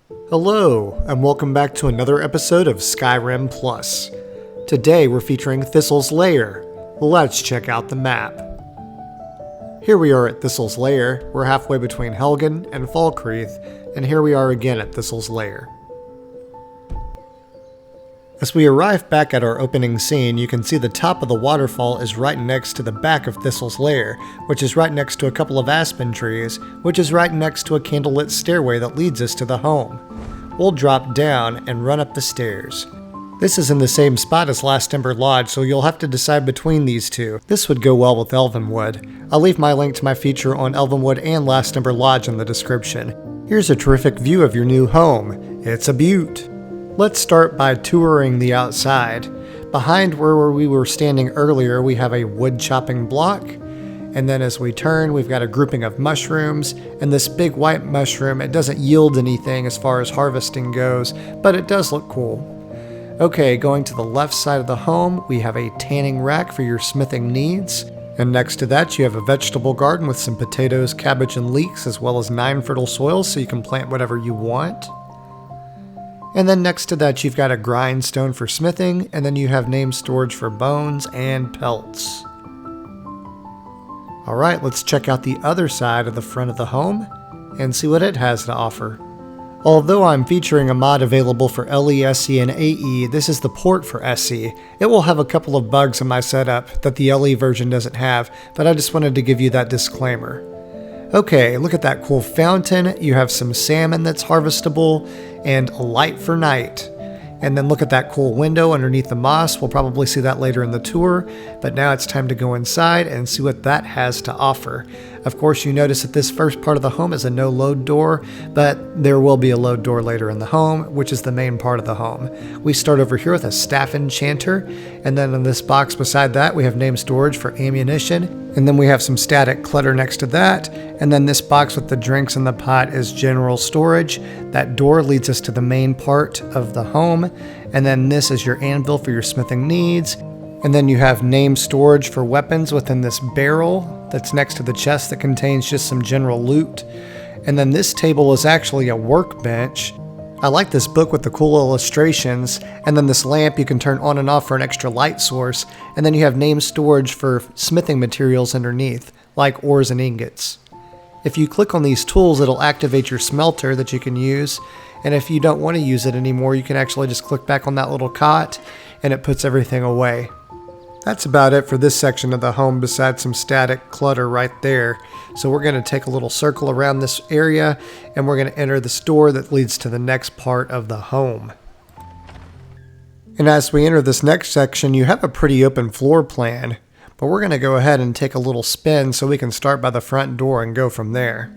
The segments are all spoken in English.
Hello, and welcome back to another episode of Skyrim Plus. Today we're featuring Thistle's Lair. Let's check out the map. Here we are at Thistle's Lair. We're halfway between Helgen and Falkreath, and here we are again at Thistle's Lair. As we arrive back at our opening scene, you can see the top of the waterfall is right next to the back of Thistle's Lair, which is right next to a couple of aspen trees, which is right next to a candlelit stairway that leads us to the home. We'll drop down and run up the stairs. This is in the same spot as Last Ember Lodge, so you'll have to decide between these two. This would go well with Elvenwood. I'll leave my link to my feature on Elvenwood and Last Ember Lodge in the description. Here's a terrific view of your new home. It's a beaut. Let's start by touring the outside. Behind where we were standing earlier, we have a wood chopping block. And then as we turn, we've got a grouping of mushrooms. And this big white mushroom, it doesn't yield anything as far as harvesting goes, but it does look cool. Okay, going to the left side of the home, we have a tanning rack for your smithing needs. And next to that, you have a vegetable garden with some potatoes, cabbage, and leeks, as well as 9 fertile soils so you can plant whatever you want. And then next to that, you've got a grindstone for smithing, and then you have name storage for bones and pelts. Alright, let's check out the other side of the front of the home and see what it has to offer. Although I'm featuring a mod available for LE, SE, and AE, this is the port for SE. It will have a couple of bugs in my setup that the LE version doesn't have, but I just wanted to give you that disclaimer. Okay, look at that cool fountain. You have some salmon that's harvestable and a light for night. And then look at that cool window underneath the moss. We'll probably see that later in the tour, but now it's time to go inside and see what that has to offer. Of course, you notice that this first part of the home is a no load door, but there will be a load door later in the home, which is the main part of the home. We start over here with a staff enchanter, and then in this box beside that, we have name storage for ammunition, and then we have some static clutter next to that, and then this box with the drinks in the pot is general storage. That door leads us to the main part of the home, and then this is your anvil for your smithing needs. And then you have name storage for weapons within this barrel that's next to the chest that contains just some general loot. And then this table is actually a workbench. I like this book with the cool illustrations, and then this lamp you can turn on and off for an extra light source. And then you have name storage for smithing materials underneath, like ores and ingots. If you click on these tools, it'll activate your smelter that you can use. And if you don't want to use it anymore, you can actually just click back on that little cot and it puts everything away. That's about it for this section of the home besides some static clutter right there. So we're going to take a little circle around this area and we're going to enter this door that leads to the next part of the home. And as we enter this next section, you have a pretty open floor plan, but we're going to go ahead and take a little spin so we can start by the front door and go from there.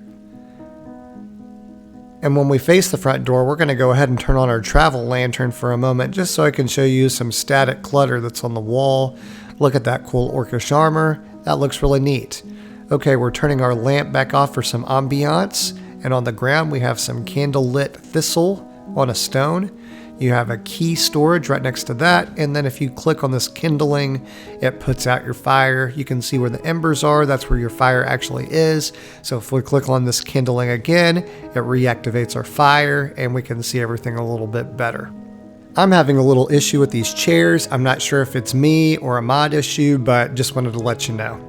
And when we face the front door, we're going to go ahead and turn on our travel lantern for a moment just so I can show you some static clutter that's on the wall. Look at that cool orcish armor. That looks really neat. Okay, we're turning our lamp back off for some ambiance. And on the ground, we have some candle-lit thistle on a stone. You have a key storage right next to that, and then if you click on this kindling, it puts out your fire. You can see where the embers are. That's where your fire actually is. So if we click on this kindling again, it reactivates our fire, and we can see everything a little bit better. I'm having a little issue with these chairs. I'm not sure if it's me or a mod issue, but just wanted to let you know.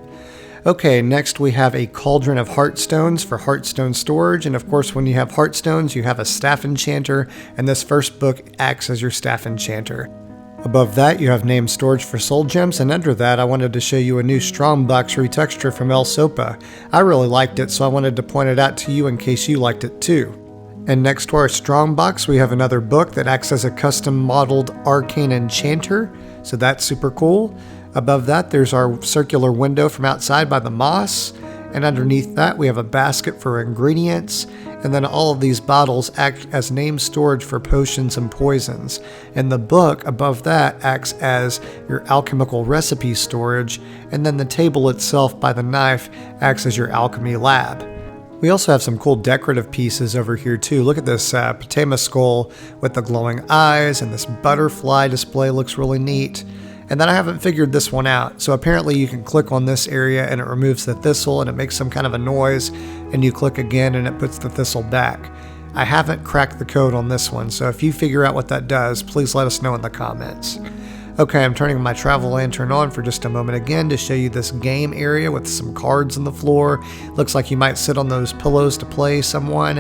Okay, next we have a cauldron of heartstones for heartstone storage, and of course when you have heartstones you have a staff enchanter, and this first book acts as your staff enchanter. Above that you have name storage for soul gems, and under that I wanted to show you a new Strongbox retexture from Sopa. I really liked it, so I wanted to point it out to you in case you liked it too. And next to our Strongbox we have another book that acts as a custom modeled arcane enchanter, so that's super cool. Above that, there's our circular window from outside by the moss, and underneath that we have a basket for ingredients, and then all of these bottles act as name storage for potions and poisons. And the book above that acts as your alchemical recipe storage, and then the table itself by the knife acts as your alchemy lab. We also have some cool decorative pieces over here too. Look at this Patema skull with the glowing eyes, and this butterfly display looks really neat. And then I haven't figured this one out. So apparently you can click on this area and it removes the thistle and it makes some kind of a noise, and you click again and it puts the thistle back. I haven't cracked the code on this one, so if you figure out what that does, please let us know in the comments. Okay, I'm turning my travel lantern on for just a moment again to show you this game area with some cards on the floor. Looks like you might sit on those pillows to play someone.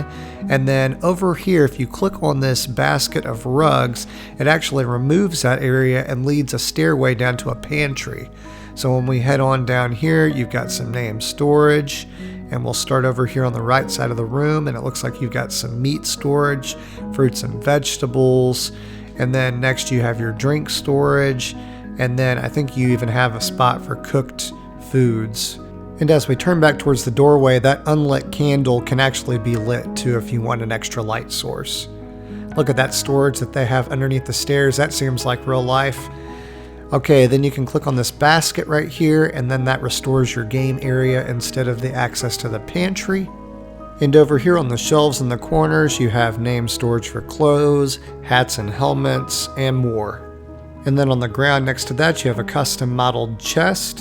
And then over here, if you click on this basket of rugs, it actually removes that area and leads a stairway down to a pantry. So when we head on down here, you've got some name storage. And we'll start over here on the right side of the room, and it looks like you've got some meat storage, fruits and vegetables. And then next you have your drink storage, and then I think you even have a spot for cooked foods. And as we turn back towards the doorway, that unlit candle can actually be lit too if you want an extra light source. Look at that storage that they have underneath the stairs. That seems like real life. Okay, then you can click on this basket right here, and then that restores your game area instead of the access to the pantry. And over here on the shelves in the corners, you have name storage for clothes, hats and helmets, and more. And then on the ground next to that, you have a custom modeled chest.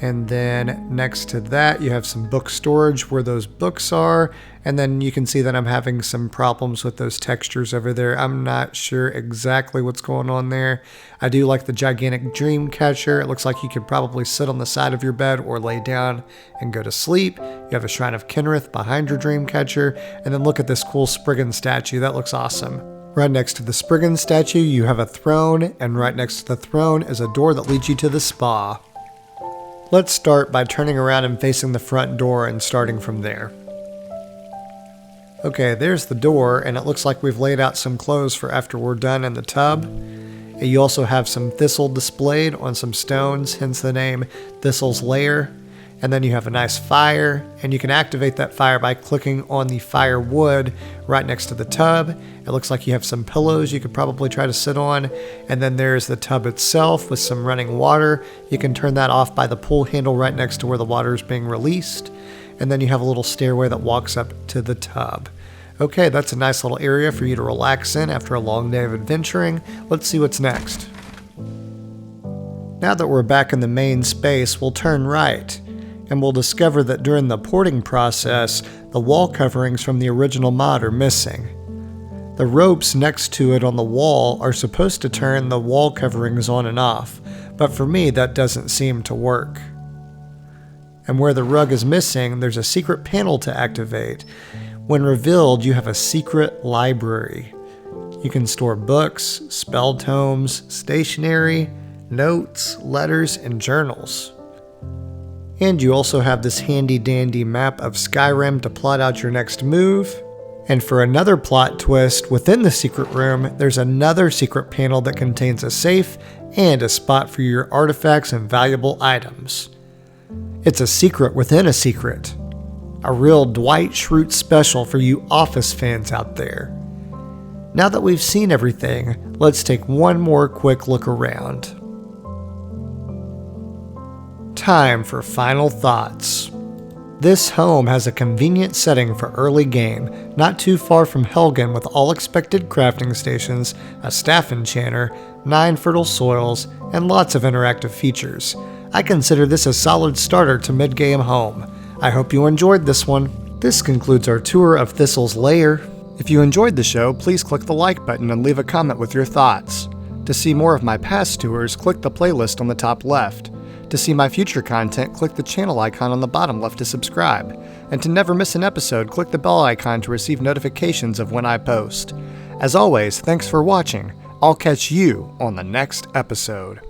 And then next to that, you have some book storage where those books are. And then you can see that I'm having some problems with those textures over there. I'm not sure exactly what's going on there. I do like the gigantic dream catcher. It looks like you could probably sit on the side of your bed or lay down and go to sleep. You have a shrine of Kenrith behind your dream catcher. And then look at this cool Spriggan statue. That looks awesome. Right next to the Spriggan statue, you have a throne. And right next to the throne is a door that leads you to the spa. Let's start by turning around and facing the front door and starting from there. Okay, there's the door, and it looks like we've laid out some clothes for after we're done in the tub. And you also have some thistle displayed on some stones, hence the name Thistle's Lair. And then you have a nice fire, and you can activate that fire by clicking on the firewood right next to the tub. It looks like you have some pillows you could probably try to sit on. And then there's the tub itself with some running water. You can turn that off by the pull handle right next to where the water is being released. And then you have a little stairway that walks up to the tub. Okay, that's a nice little area for you to relax in after a long day of adventuring. Let's see what's next. Now that we're back in the main space, we'll turn right. And we'll discover that during the porting process, the wall coverings from the original mod are missing. The ropes next to it on the wall are supposed to turn the wall coverings on and off, but for me that doesn't seem to work. And where the rug is missing, there's a secret panel to activate. When revealed, you have a secret library. You can store books, spell tomes, stationery, notes, letters, and journals. And you also have this handy dandy map of Skyrim to plot out your next move. And for another plot twist, within the secret room, there's another secret panel that contains a safe and a spot for your artifacts and valuable items. It's a secret within a secret. A real Dwight Schrute special for you Office fans out there. Now that we've seen everything, let's take one more quick look around. Time for final thoughts. This home has a convenient setting for early game, not too far from Helgen with all expected crafting stations, a staff enchanter, 9 fertile soils, and lots of interactive features. I consider this a solid starter to mid-game home. I hope you enjoyed this one. This concludes our tour of Thistle's Lair. If you enjoyed the show, please click the like button and leave a comment with your thoughts. To see more of my past tours, click the playlist on the top left. To see my future content, click the channel icon on the bottom left to subscribe. And to never miss an episode, click the bell icon to receive notifications of when I post. As always, thanks for watching. I'll catch you on the next episode.